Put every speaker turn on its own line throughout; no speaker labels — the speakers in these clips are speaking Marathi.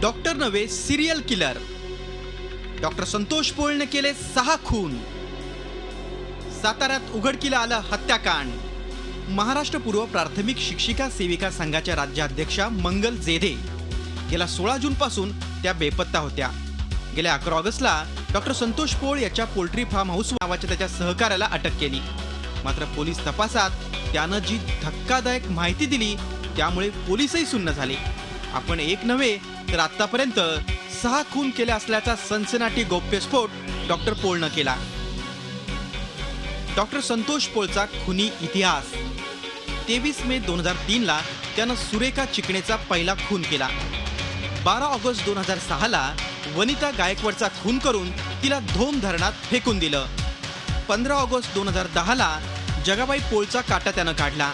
डॉक्टर नव्हे सिरियल किलर। डॉक्टर संतोष पोळने केले 6 खून। साताऱ्यात उघडकीला आलं हत्याकांड। महाराष्ट्र पूर्व प्राथमिक शिक्षिका सेविका संघाच्या राज्याध्यक्षा मंगल जेधे गेल्या 16 जून पासून त्या बेपत्ता होत्या। गेल्या 11 ऑगस्टला डॉक्टर संतोष पोळ याच्या पोल्ट्री फार्म हाऊस नावाच्या त्याच्या सहकार्याला अटक केली। मात्र पोलीस तपासात त्यानं जी धक्कादायक माहिती दिली त्यामुळे पोलीसही सुन्न झाले। आपण एक नव्हे तर आतापर्यंत 6 खून केले असल्याचा सनसनाटी गौप्यस्फोट डॉक्टर पोळनं केला। डॉक्टर संतोष पोळचा खुनी इतिहास। 23 मे 2003 ला त्यानं सुरेखा चिकणेचा पहिला खून केला। 12 ऑगस्ट 2006 ला वनिता गायकवाडचा खून करून तिला धोम धरणात फेकून दिलं। 15 ऑगस्ट 2010 ला जगाबाई पोळचा काटा त्यानं काढला।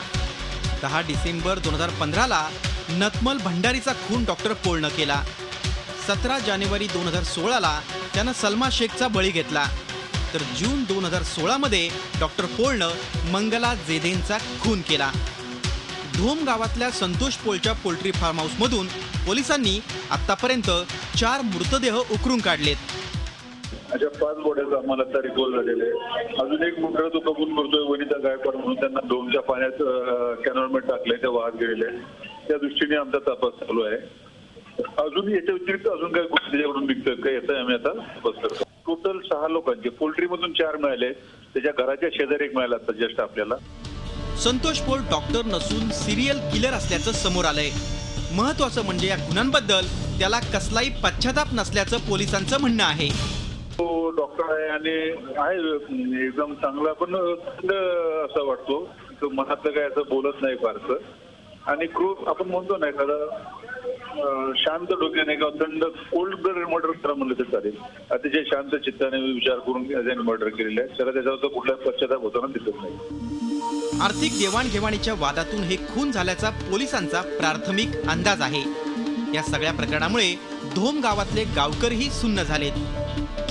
10 डिसेंबर 2015 ला नतमल भंडारीचा खून डॉक्टर पोळनं केला। 17 जानेवारी 2016 ला त्यानं सलमा शेखचा बळी घेतला। तर जून 2016 मध्ये डॉक्टर पोळनं मंगला जेधेंचा खून केला। धोम गावातल्या संतोष पोळच्या पोल्ट्री फार्म हाऊस मधून पोलिसांनी आतापर्यंत 4 मृतदेह उकरून काढलेत।
अशा 5 बॉड्याचा आम्हाला आता रिकॉल झालेले आहे। अजून एक मुलगा तो कबूल करतोय वनिता गायकवाड म्हणून, त्यांना डोमच्या पाण्यात कॅनॉलमेंट टाकलंय, ते वाहत गेलेले आहे। त्या दृष्टीने आमचा तपास चालू आहे। अजून याच्या व्यतिरिक्त अजून काय त्याच्याकडून निघतोय का याचा आम्ही आता तपास करतो। टोटल 6 लोकांचे पोल्ट्रीमधून 4 मिळाले, त्याच्या घराच्या शेजारी एक मिळाला आता जस्ट आपल्याला।
संतोष पोळ डॉक्टर नसून सिरियल किलर असल्याचं समोर आलंय। महत्वाचं म्हणजे या गुन्ह्यांबद्दल त्याला कसलाही पश्चाताप नसल्याचं पोलिसांचं म्हणणं आहे।
तो डॉक्टर आहे आणि आहे एकदम चांगला, पण असं वाटतो तो मनातलं काय असं बोलत नाही फारसं। आणि क्रूर आपण म्हणतो ना एखादा शांत डोक्याने किंवा थंड कोल्ड ब्लड मर्डर करा म्हणलं तर चालेल। अतिशय शांत चित्ताने विचार करून त्याने मर्डर केलेलं आहे। त्याला त्याच्यावर कुठलाच पश्चाताप होताना दिसत नाही।
आर्थिक देवाणघेवाणीच्या वादातून हे खून झाल्याचा पोलिसांचा प्राथमिक अंदाज आहे। या सगळ्या प्रकरणामुळे धोम गावातले गावकरीही सुन्न झालेत।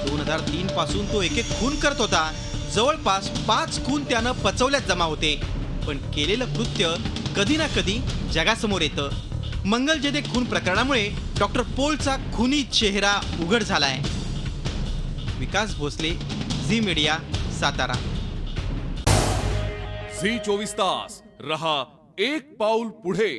2003 पासून तो एक खून करत होता। जवळपास 5 खून त्यानं पचवल्यात जमा होते, पण केलेलं कृत्य कधी ना कधी जगासमोर येतं। मंगल जेधे खून प्रकरणामुळे डॉक्टर पोळचा खुनी चेहरा उघड झालाय। Vikas Bhosle, Zee media, Satara.
Zee 24 तास रहा एक पाऊल पुढे।